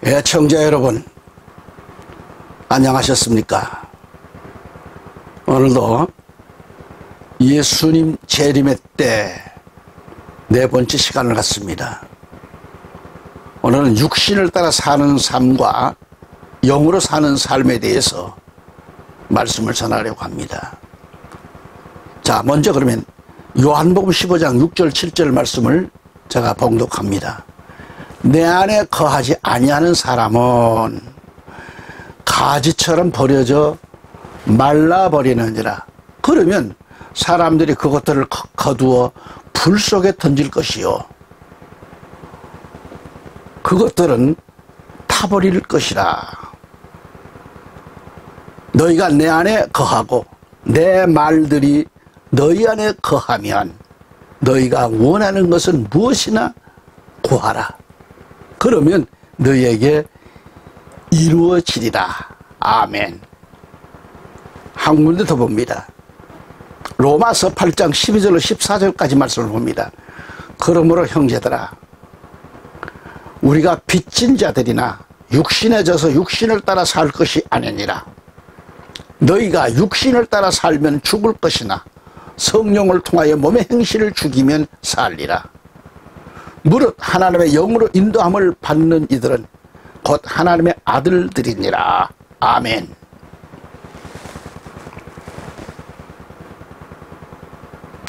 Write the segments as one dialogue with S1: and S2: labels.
S1: 애청자 여러분, 안녕하셨습니까? 오늘도 예수님 재림의 때 네 번째 시간을 갖습니다. 오늘은 육신을 따라 사는 삶과 영으로 사는 삶에 대해서 말씀을 전하려고 합니다. 자, 먼저 그러면 요한복음 15장 6절 7절 말씀을 제가 봉독합니다. 내 안에 거하지 아니하는 사람은 가지처럼 버려져 말라버리느니라. 그러면 사람들이 그것들을 거두어 불 속에 던질 것이요, 그것들은 타버릴 것이라. 너희가 내 안에 거하고 내 말들이 너희 안에 거하면 너희가 원하는 것은 무엇이나 구하라. 그러면 너희에게 이루어지리라. 아멘. 한 군데 더 봅니다. 로마서 8장 12절로 14절까지 말씀을 봅니다. 그러므로 형제들아, 우리가 빚진 자들이나 육신에 져서 육신을 따라 살 것이 아니니라. 너희가 육신을 따라 살면 죽을 것이나 성령을 통하여 몸의 행실을 죽이면 살리라. 무릇 하나님의 영으로 인도함을 받는 이들은 곧 하나님의 아들들이니라. 아멘.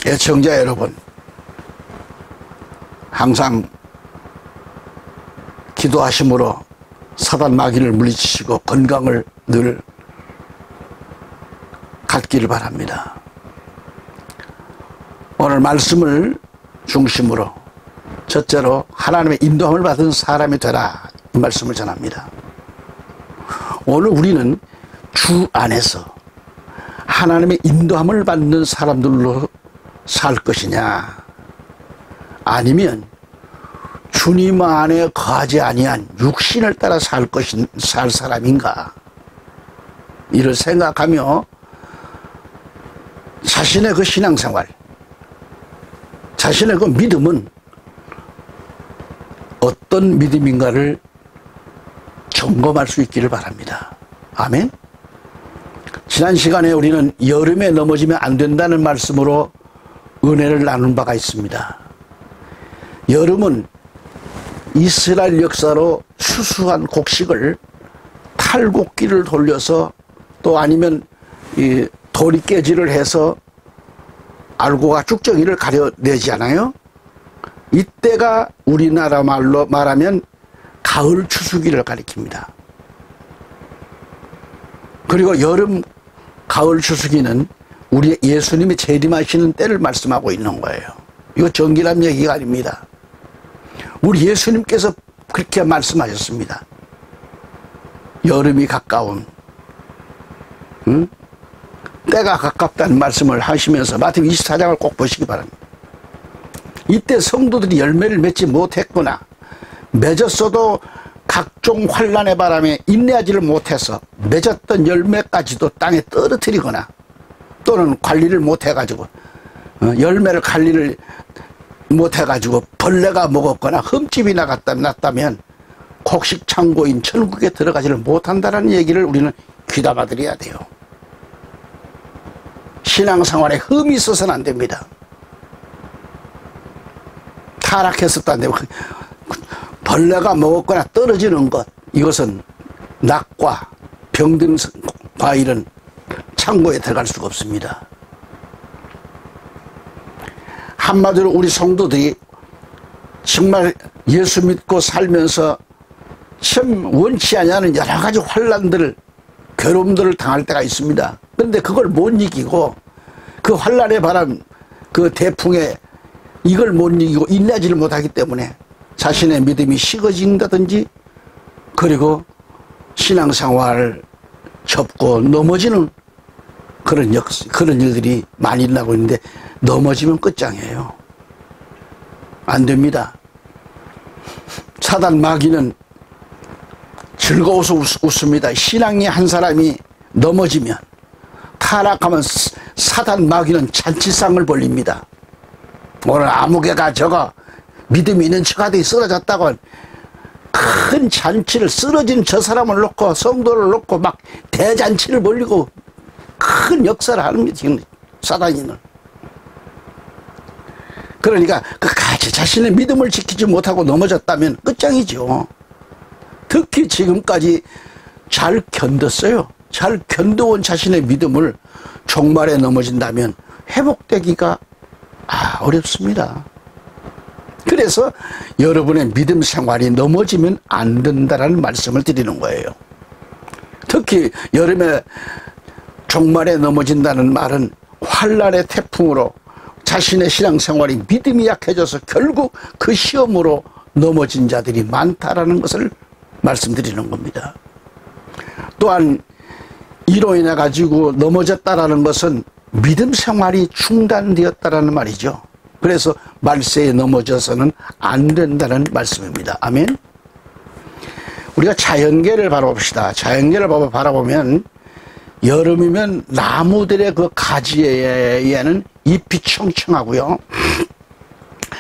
S1: 애청자 여러분, 항상 기도하심으로 사단 마귀를 물리치시고 건강을 늘 갖기를 바랍니다. 오늘 말씀을 중심으로 첫째로 하나님의 인도함을 받은 사람이 되라, 이 말씀을 전합니다. 오늘 우리는 주 안에서 하나님의 인도함을 받는 사람들로 살 것이냐, 아니면 주님 안에 거하지 아니한 육신을 따라 살 사람인가, 이를 생각하며 자신의 그 신앙생활, 자신의 그 믿음은 어떤 믿음인가를 점검할 수 있기를 바랍니다. 아멘. 지난 시간에 우리는 여름에 넘어지면 안 된다는 말씀으로 은혜를 나눈 바가 있습니다. 여름은 이스라엘 역사로 수수한 곡식을 탈곡기를 돌려서, 또 아니면 이 도리깨질을 해서 알고가 쭉정이를 가려내지 않아요? 이때가 우리나라 말로 말하면 가을 추수기를 가리킵니다. 그리고 여름 가을 추수기는 우리 예수님이 재림하시는 때를 말씀하고 있는 거예요. 이거 정기란 얘기가 아닙니다. 우리 예수님께서 그렇게 말씀하셨습니다. 여름이 가까운, 때가 가깝다는 말씀을 하시면서 마태복음 24장을 꼭 보시기 바랍니다. 이때 성도들이 열매를 맺지 못했거나 맺었어도 각종 환난의 바람에 인내하지를 못해서 맺었던 열매까지도 땅에 떨어뜨리거나, 또는 관리를 못해가지고 열매를 관리를 못해가지고 벌레가 먹었거나 흠집이 났다면 곡식 창고인 천국에 들어가지를 못한다는 얘기를 우리는 귀담아 드려야 돼요. 신앙생활에 흠이 있어서는 안 됩니다. 타락했었도 안 되고, 벌레가 먹었거나 떨어지는 것, 이것은 낙과 병든 과일은 창고에 들어갈 수가 없습니다. 한마디로 우리 성도들이 정말 예수 믿고 살면서 참 원치 않는 여러 가지 환난들을, 괴로움들을 당할 때가 있습니다. 그런데 그걸 못 이기고, 그 환난의 바람, 그 대풍에 이걸 못 이기고 인내하지를 못하기 때문에 자신의 믿음이 식어진다든지, 그리고 신앙생활을 접고 넘어지는 그런 일들이 많이 일어나고 있는데, 넘어지면 끝장이에요. 안 됩니다. 사단 마귀는 즐거워서 웃습니다. 신앙이 한 사람이 넘어지면, 타락하면 사단 마귀는 잔치상을 벌립니다. 오늘 아무개가 저거 믿음이 있는 척하더니 쓰러졌다고 큰 잔치를 쓰러진 저 사람을 놓고 성도를 놓고 막 대잔치를 벌리고 큰 역사를 하는 게 지금 사단이는. 그러니까 끝까지 자신의 믿음을 지키지 못하고 넘어졌다면 끝장이죠. 특히 지금까지 잘 견뎠어요. 잘 견뎌온 자신의 믿음을 종말에 넘어진다면 회복되기가 어렵습니다. 그래서 여러분의 믿음 생활이 넘어지면 안 된다는 말씀을 드리는 거예요. 특히 여름에 종말에 넘어진다는 말은 환란의 태풍으로 자신의 신앙생활이 믿음이 약해져서 결국 그 시험으로 넘어진 자들이 많다라는 것을 말씀드리는 겁니다. 또한 이로 인해 가지고 넘어졌다라는 것은 믿음 생활이 중단되었다라는 말이죠. 그래서 말세에 넘어져서는 안 된다는 말씀입니다. 아멘. 우리가 자연계를 바라봅시다. 자연계를 바라보면 여름이면 나무들의 그 가지에는 잎이 청청하고요.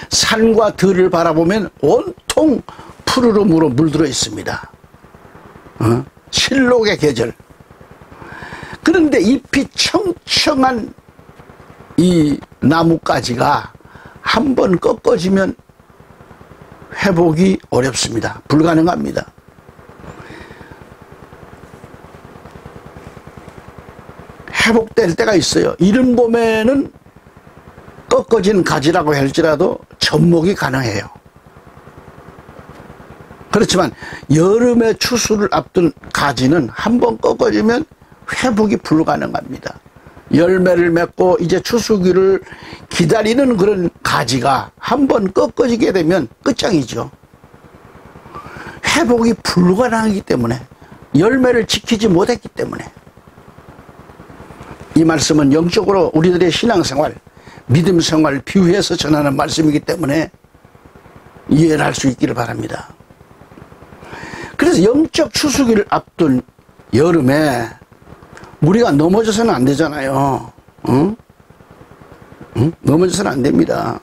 S1: 산과 들을 바라보면 온통 푸르름으로 물들어 있습니다. 실록의 계절. 그런데 잎이 청청한 이 나뭇가지가 한번 꺾어지면 회복이 어렵습니다. 불가능합니다. 회복될 때가 있어요. 이른 봄에는 꺾어진 가지라고 할지라도 접목이 가능해요. 그렇지만 여름에 추수를 앞둔 가지는 한번 꺾어지면 회복이 불가능합니다. 열매를 맺고 이제 추수기를 기다리는 그런 가지가 한번 꺾어지게 되면 끝장이죠. 회복이 불가능하기 때문에, 열매를 지키지 못했기 때문에. 이 말씀은 영적으로 우리들의 신앙생활, 믿음생활 비유해서 전하는 말씀이기 때문에 이해를 할 수 있기를 바랍니다. 그래서 영적 추수기를 앞둔 여름에 우리가 넘어져서는 안 되잖아요. 응? 넘어져서는 안 됩니다.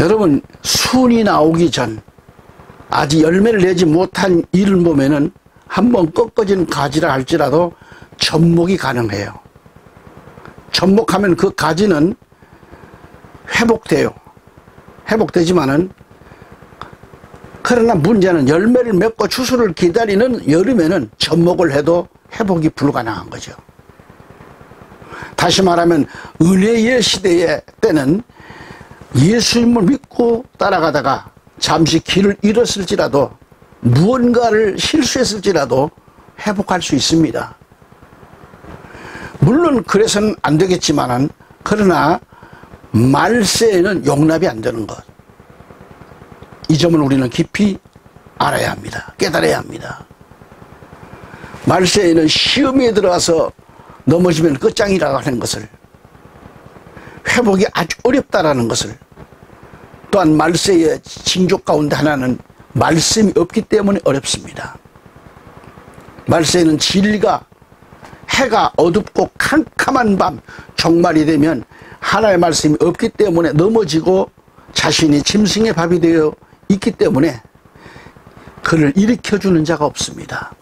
S1: 여러분, 순이 나오기 전 아직 열매를 내지 못한 이른 봄에는 한번 꺾어진 가지라 할지라도 접목이 가능해요. 접목하면 그 가지는 회복돼요. 회복되지만은, 그러나 문제는 열매를 맺고 추수를 기다리는 여름에는 접목을 해도 회복이 불가능한 거죠. 다시 말하면 은혜의 시대의 때는 예수님을 믿고 따라가다가 잠시 길을 잃었을지라도, 무언가를 실수했을지라도 회복할 수 있습니다. 물론 그래서는 안 되겠지만은, 그러나 말세에는 용납이 안 되는 것, 이 점을 우리는 깊이 알아야 합니다. 깨달아야 합니다. 말세에는 시험에 들어가서 넘어지면 끝장이라고 하는 것을, 회복이 아주 어렵다라는 것을, 또한 말세의 징조 가운데 하나는 말씀이 없기 때문에 어렵습니다. 말세에는 진리가, 해가 어둡고 캄캄한 밤, 종말이 되면 하나의 말씀이 없기 때문에 넘어지고 자신이 짐승의 밥이 되어 있기 때문에 그를 일으켜주는 자가 없습니다.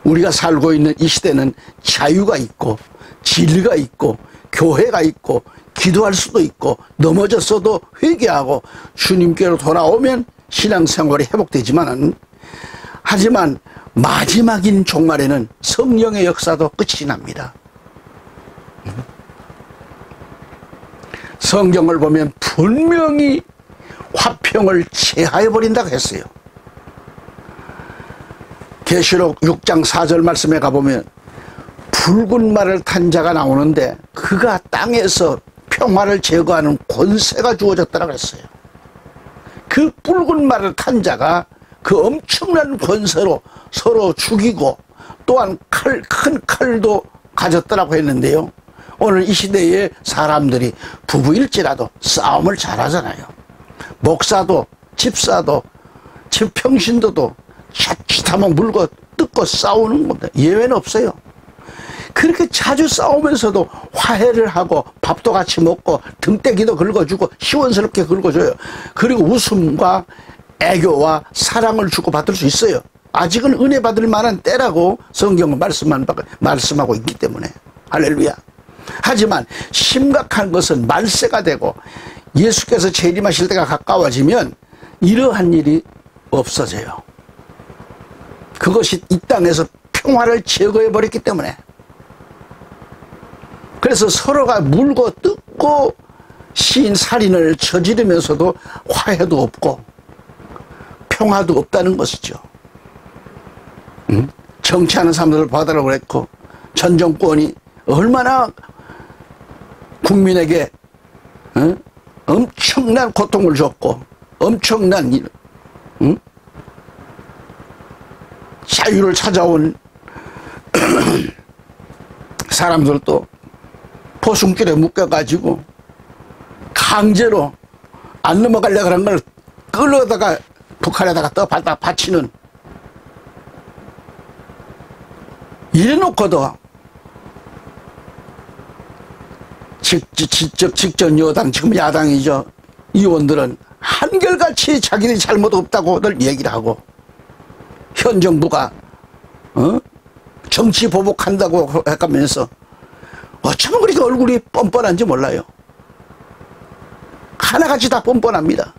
S1: 우리가 살고 있는 이 시대는 자유가 있고 진리가 있고 교회가 있고 기도할 수도 있고 넘어졌어도 회개하고 주님께로 돌아오면 신앙생활이 회복되지만은, 하지만 마지막인 종말에는 성령의 역사도 끝이 납니다. 성경을 보면 분명히 화평을 제하해버린다고 했어요. 계시록 6장 4절 말씀에 가보면 붉은 말을 탄 자가 나오는데 그가 땅에서 평화를 제거하는 권세가 주어졌다고 했어요. 그 붉은 말을 탄 자가 그 엄청난 권세로 서로 죽이고 또한 큰 칼도 가졌다고 했는데요. 오늘 이 시대에 사람들이 부부일지라도 싸움을 잘하잖아요. 목사도 집사도 평신도도 자칫하면 물고 뜯고 싸우는 겁니다. 예외는 없어요. 그렇게 자주 싸우면서도 화해를 하고 밥도 같이 먹고 등대기도 긁어주고 시원스럽게 긁어줘요. 그리고 웃음과 애교와 사랑을 주고받을 수 있어요. 아직은 은혜 받을 만한 때라고 성경은 말씀하고 있기 때문에. 할렐루야. 하지만 심각한 것은 말세가 되고 예수께서 재림하실 때가 가까워지면 이러한 일이 없어져요. 그것이 이 땅에서 평화를 제거해버렸기 때문에. 그래서 서로가 물고 뜯고 시인살인을 저지르면서도 화해도 없고 평화도 없다는 것이죠. 정치하는 사람들을 받아라고 그랬고 전 정권이 얼마나 국민에게 엄청난 고통을 줬고 엄청난 일, 자유를 찾아온 사람들도 포승줄에 묶여가지고 강제로 안 넘어가려고 하는 걸 끌어다가 북한에다가 떠받아 바치는, 이래놓고도 직전 여당, 지금 야당이죠, 의원들은 한결같이 자기들이 잘못 없다고들 얘기를 하고, 현 정부가 정치 보복한다고 해가면서 어쩌면 그렇게 얼굴이 뻔뻔한지 몰라요. 하나같이 다 뻔뻔합니다.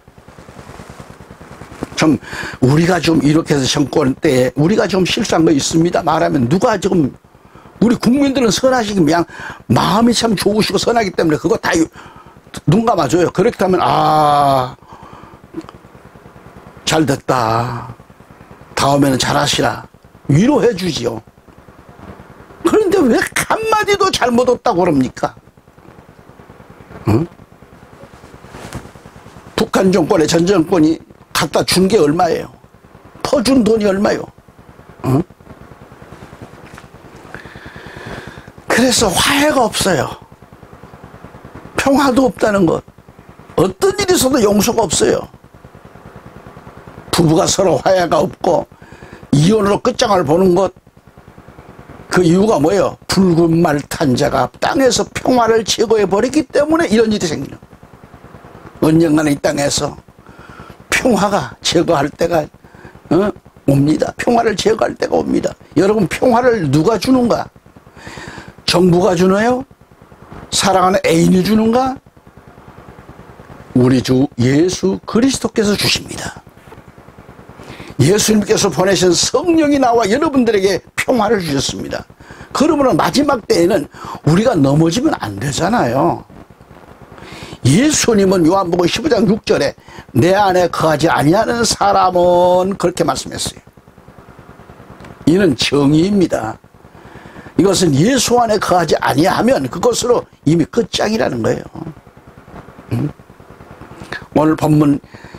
S1: 좀 우리가 좀 이렇게 해서 정권 때에 우리가 좀 실수한 거 있습니다 말하면 누가 지금, 우리 국민들은 선하시고 그냥 마음이 참 좋으시고 선하기 때문에 그거 다 눈 감아줘요. 그렇다면 잘됐다, 다음에는 잘하시라 위로해 주지요. 그런데 왜 한마디도 잘못 없다고 그럽니까? 응? 북한 정권의 전 정권이 갖다 준 게 얼마예요? 퍼준 돈이 얼마요? 응? 그래서 화해가 없어요. 평화도 없다는 것. 어떤 일이 있어도 용서가 없어요. 부부가 서로 화해가 없고 이혼으로 끝장을 보는 것, 그 이유가 뭐예요? 붉은 말 탄 자가 땅에서 평화를 제거해버리기 때문에 이런 일이 생기는. 언젠가는 이 땅에서 평화가 제거할 때가 옵니다. 평화를 제거할 때가 옵니다. 여러분, 평화를 누가 주는가? 정부가 주나요? 사랑하는 애인이 주는가? 우리 주 예수 그리스도께서 주십니다. 예수님께서 보내신 성령이 나와 여러분들에게 평화를 주셨습니다. 그러므로 마지막 때에는 우리가 넘어지면 안 되잖아요. 예수님은 요한복음 15장 6절에 내 안에 거하지 아니하는 사람은 그렇게 말씀했어요. 이는 정의입니다. 이것은 예수 안에 거하지 아니하면 그것으로 이미 끝장이라는 거예요. 오늘 본문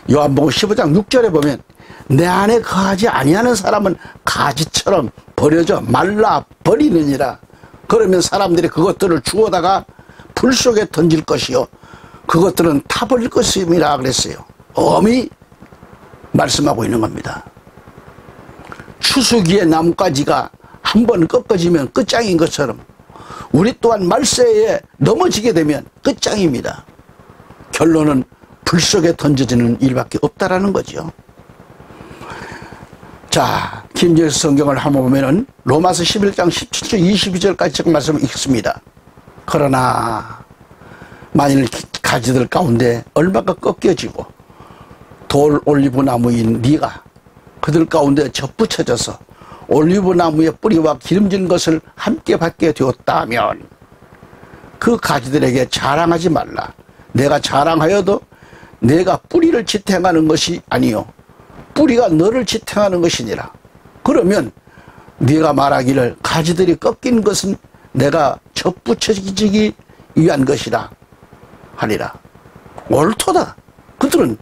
S1: 요한복음 15장 6절에 보면 내 안에 거하지 아니하는 사람은 가지처럼 버려져 말라 버리느니라. 그러면 사람들이 그것들을 주워다가 불 속에 던질 것이요 그것들은 타버릴 것임이라 그랬어요. 엄히 말씀하고 있는 겁니다. 추수기의 나뭇가지가 한번 꺾어지면 끝장인 것처럼 우리 또한 말세에 넘어지게 되면 끝장입니다. 결론은 불 속에 던져지는 일밖에 없다라는 거죠. 자, 김제수 성경을 한번 보면은 로마서 11장 17절 22절까지 말씀을 읽습니다. 그러나 만일 가지들 가운데 얼마가 꺾여지고 돌 올리브 나무인 네가 그들 가운데 접붙여져서 올리브 나무의 뿌리와 기름진 것을 함께 받게 되었다면 그 가지들에게 자랑하지 말라. 내가 자랑하여도 내가 뿌리를 지탱하는 것이 아니요 뿌리가 너를 지탱하는 것이니라. 그러면 네가 말하기를 가지들이 꺾인 것은 내가 접붙여지기 위한 것이라 하리라. 옳도다. 그들은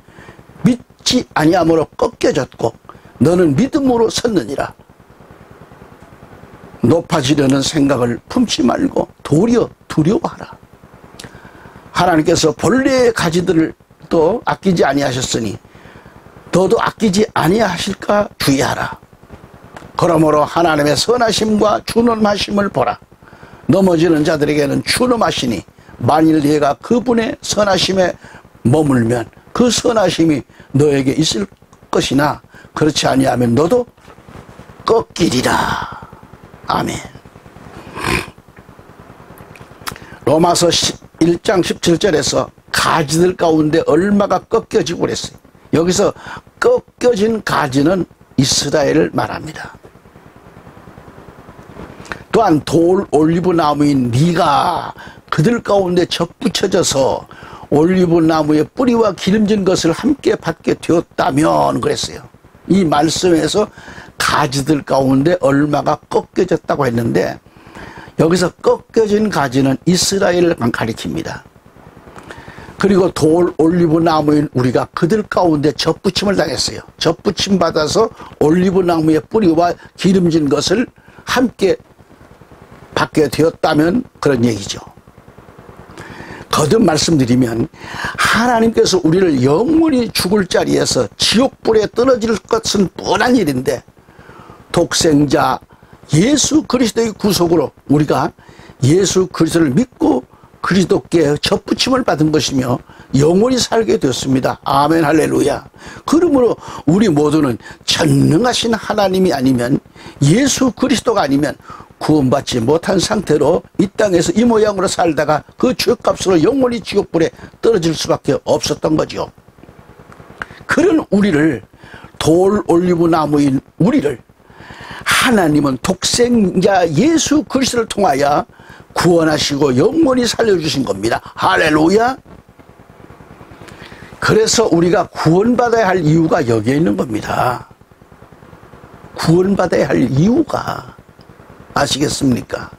S1: 믿지 아니함으로 꺾여졌고 너는 믿음으로 섰느니라. 높아지려는 생각을 품지 말고 도리어 두려워하라. 하나님께서 본래의 가지들을 또 아끼지 아니하셨으니 너도 아끼지 아니하실까 주의하라. 그러므로 하나님의 선하심과 준엄하심을 보라. 넘어지는 자들에게는 추노하시니 만일 네가 그분의 선하심에 머물면 그 선하심이 너에게 있을 것이나 그렇지 아니하면 너도 꺾이리라. 아멘. 로마서 1장 17절에서 가지들 가운데 얼마가 꺾여지고 그랬어요. 여기서 꺾여진 가지는 이스라엘을 말합니다. 또한 돌 올리브 나무인 네가 그들 가운데 접붙여져서 올리브 나무의 뿌리와 기름진 것을 함께 받게 되었다면 그랬어요. 이 말씀에서 가지들 가운데 얼마가 꺾여졌다고 했는데 여기서 꺾여진 가지는 이스라엘을 가리킵니다. 그리고 돌 올리브 나무인 우리가 그들 가운데 접붙임을 당했어요. 접붙임 받아서 올리브 나무의 뿌리와 기름진 것을 함께 받게 되었다면 그런 얘기죠. 거듭 말씀드리면 하나님께서 우리를 영원히 죽을 자리에서 지옥불에 떨어질 것은 뻔한 일인데 독생자 예수 그리스도의 구속으로 우리가 예수 그리스도를 믿고 그리스도께 접붙임을 받은 것이며 영원히 살게 되었습니다. 아멘 할렐루야. 그러므로 우리 모두는 전능하신 하나님이 아니면 예수 그리스도가 아니면 구원받지 못한 상태로 이 땅에서 이 모양으로 살다가 그 죄값으로 영원히 지옥불에 떨어질 수밖에 없었던 거죠. 그런 우리를 돌 올리브 나무인 우리를 하나님은 독생자 예수 그리스도를 통하여 구원하시고 영원히 살려주신 겁니다. 할렐루야. 그래서 우리가 구원받아야 할 이유가 여기에 있는 겁니다. 구원받아야 할 이유가 아시겠습니까?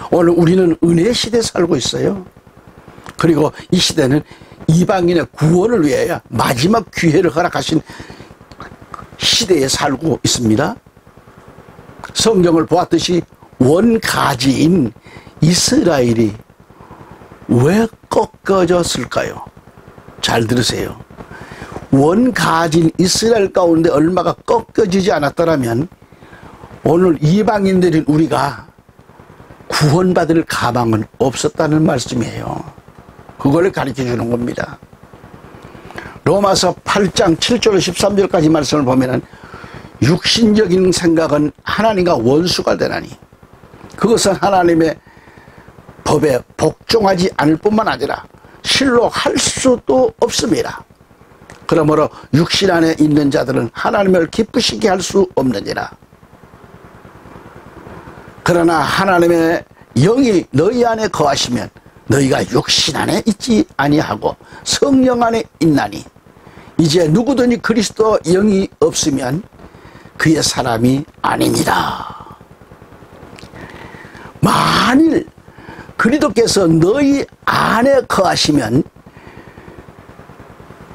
S1: 오늘 우리는 은혜의 시대에 살고 있어요. 그리고 이 시대는 이방인의 구원을 위하여 마지막 기회를 허락하신 시대에 살고 있습니다. 성경을 보았듯이 원가지인 이스라엘이 왜 꺾어졌을까요? 잘 들으세요. 원가지인 이스라엘 가운데 얼마가 꺾어지지 않았더라면 오늘 이방인들인 우리가 구원받을 가망은 없었다는 말씀이에요. 그걸 가르쳐 주는 겁니다. 로마서 8장 7절 13절까지 말씀을 보면은 육신적인 생각은 하나님과 원수가 되나니 그것은 하나님의 법에 복종하지 않을 뿐만 아니라 실로 할 수도 없습니다. 그러므로 육신 안에 있는 자들은 하나님을 기쁘시게 할 수 없느니라. 그러나 하나님의 영이 너희 안에 거하시면 너희가 육신 안에 있지 아니하고 성령 안에 있나니 이제 누구든지 그리스도 영이 없으면 그의 사람이 아니니라. 만일 그리스도께서 너희 안에 거하시면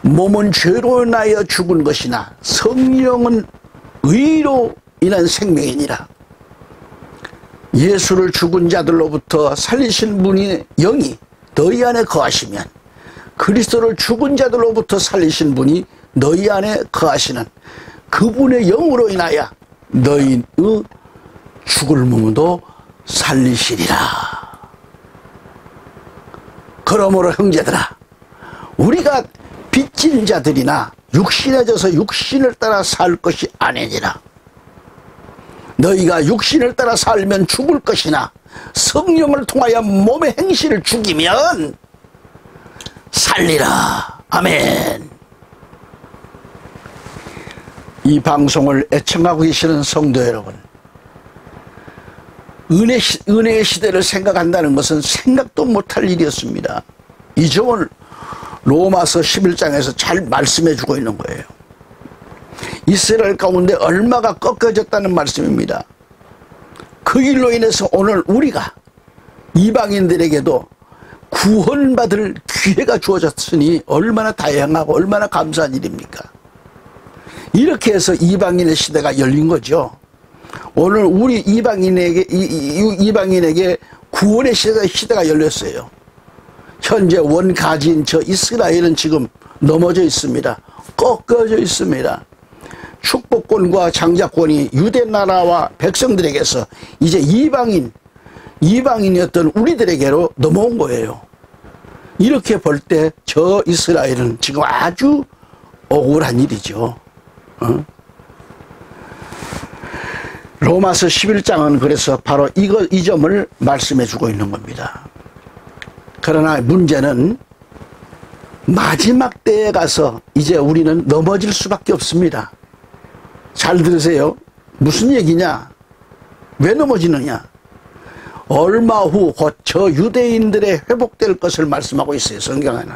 S1: 몸은 죄로 인하여 죽은 것이나 성령은 의로 인한 생명이니라. 예수를 죽은 자들로부터 살리신 분이 영이 너희 안에 거하시면 그리스도를 죽은 자들로부터 살리신 분이 너희 안에 거하시는 그분의 영으로 인하여 너희의 죽을 몸도 살리시리라. 그러므로 형제들아 우리가 빚진 자들이나 육신에 져서 육신을 따라 살 것이 아니니라. 너희가 육신을 따라 살면 죽을 것이나 성령을 통하여 몸의 행실을 죽이면 살리라. 아멘. 이 방송을 애청하고 계시는 성도 여러분, 은혜의 시대를 생각한다는 것은 생각도 못할 일이었습니다. 이 점을 로마서 11장에서 잘 말씀해 주고 있는 거예요. 이스라엘 가운데 얼마가 꺾여졌다는 말씀입니다. 그 일로 인해서 오늘 우리가 이방인들에게도 구원받을 기회가 주어졌으니 얼마나 다양하고 얼마나 감사한 일입니까? 이렇게 해서 이방인의 시대가 열린 거죠. 오늘 우리 이방인에게 구원의 시대가 열렸어요. 현재 원가지인 저 이스라엘은 지금 넘어져 있습니다. 꺾어져 있습니다. 축복권과 장자권이 유대 나라와 백성들에게서 이제 이방인 이방인이었던 우리들에게로 넘어온 거예요. 이렇게 볼 때 저 이스라엘은 지금 아주 억울한 일이죠. 로마서 11장은 그래서 바로 이 점을 말씀해 주고 있는 겁니다. 그러나 문제는 마지막 때에 가서 이제 우리는 넘어질 수밖에 없습니다. 잘 들으세요. 무슨 얘기냐? 왜 넘어지느냐? 얼마 후 곧 저 유대인들의 회복될 것을 말씀하고 있어요. 성경에는.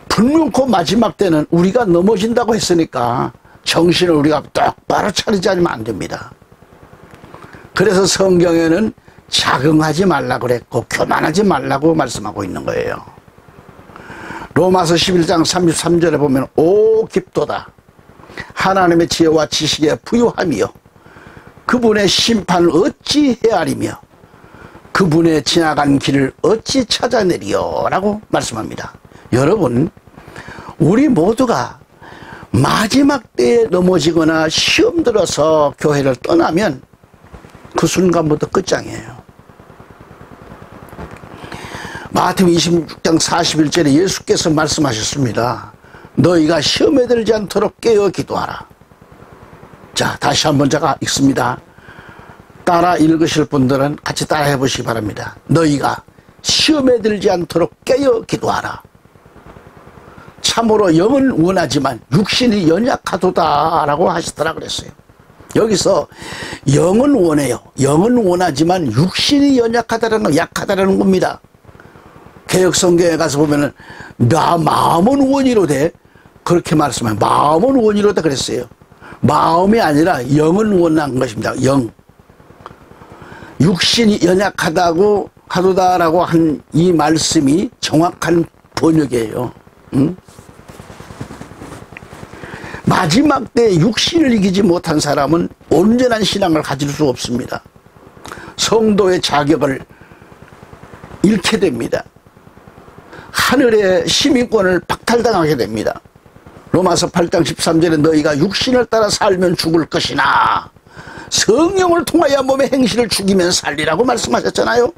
S1: 분명코 마지막 때는 우리가 넘어진다고 했으니까 정신을 우리가 똑바로 차리지 않으면 안 됩니다. 그래서 성경에는 자긍하지 말라고 그랬고 교만하지 말라고 말씀하고 있는 거예요. 로마서 11장 33절에 보면 오 깊도다 하나님의 지혜와 지식에 부유함이요 그분의 심판을 어찌 헤아리며 그분의 지나간 길을 어찌 찾아내리요 라고 말씀합니다. 여러분, 우리 모두가 마지막 때에 넘어지거나 시험 들어서 교회를 떠나면 그 순간부터 끝장이에요. 마태복음 26장 41절에 예수께서 말씀하셨습니다. 너희가 시험에 들지 않도록 깨어 기도하라. 자, 다시 한번 제가 읽습니다. 따라 읽으실 분들은 같이 따라 해보시기 바랍니다. 너희가 시험에 들지 않도록 깨어 기도하라. 참으로 영은 원하지만 육신이 연약하도다 라고 하시더라 그랬어요. 여기서 영은 원해요. 영은 원하지만 육신이 연약하다라는 건 약하다라는 겁니다. 개혁성경에 가서 보면은 마음은 원이로되 그렇게 말씀해요. 마음은 원이로되 그랬어요. 마음이 아니라 영은 원한 것입니다. 영. 육신이 연약하다고 하도다라고 한 이 말씀이 정확한 번역이에요. 응? 마지막 때 육신을 이기지 못한 사람은 온전한 신앙을 가질 수 없습니다. 성도의 자격을 잃게 됩니다. 하늘의 시민권을 박탈당하게 됩니다. 로마서 8장 13절에 너희가 육신을 따라 살면 죽을 것이나 성령을 통하여 몸의 행실을 죽이면 살리라고 말씀하셨잖아요.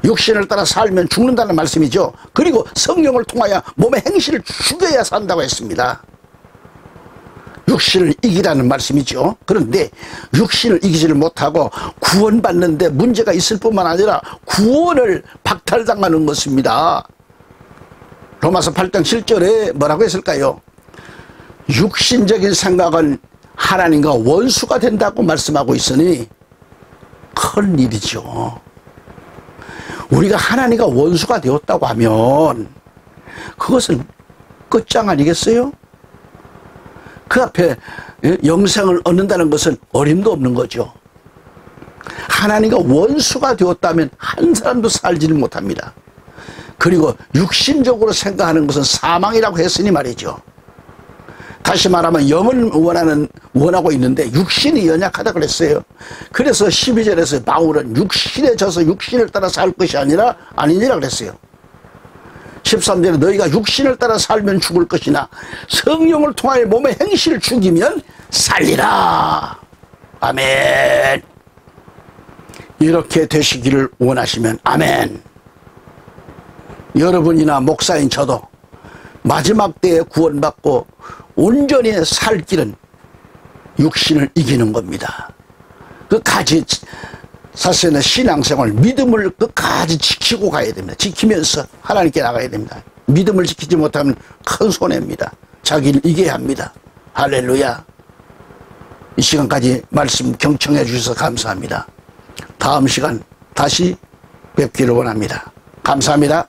S1: 육신을 따라 살면 죽는다는 말씀이죠. 그리고 성령을 통하여 몸의 행실을 죽여야 산다고 했습니다. 육신을 이기라는 말씀이죠. 그런데 육신을 이기지를 못하고 구원받는데 문제가 있을 뿐만 아니라 구원을 박탈당하는 것입니다. 로마서 8장 7절에 뭐라고 했을까요? 육신적인 생각은 하나님과 원수가 된다고 말씀하고 있으니 큰 일이죠. 우리가 하나님과 원수가 되었다고 하면 그것은 끝장 아니겠어요? 그 앞에 영생을 얻는다는 것은 어림도 없는 거죠. 하나님과 원수가 되었다면 한 사람도 살지는 못합니다. 그리고 육신적으로 생각하는 것은 사망이라고 했으니 말이죠. 다시 말하면 영을 원하고 있는데 육신이 연약하다 그랬어요. 그래서 12절에서 바울은 육신에 져서 육신을 따라 살 것이 아니니라 그랬어요. 13절에 너희가 육신을 따라 살면 죽을 것이나 성령을 통하여 몸의 행실을 죽이면 살리라. 아멘. 이렇게 되시기를 원하시면 아멘. 여러분이나 목사인 저도 마지막 때에 구원받고 온전히 살 길은 육신을 이기는 겁니다. 끝까지 사실은 신앙생활 믿음을 끝까지 지키고 가야 됩니다. 지키면서 하나님께 나가야 됩니다. 믿음을 지키지 못하면 큰 손해입니다. 자기를 이겨야 합니다. 할렐루야. 이 시간까지 말씀 경청해 주셔서 감사합니다. 다음 시간 다시 뵙기를 원합니다. 감사합니다.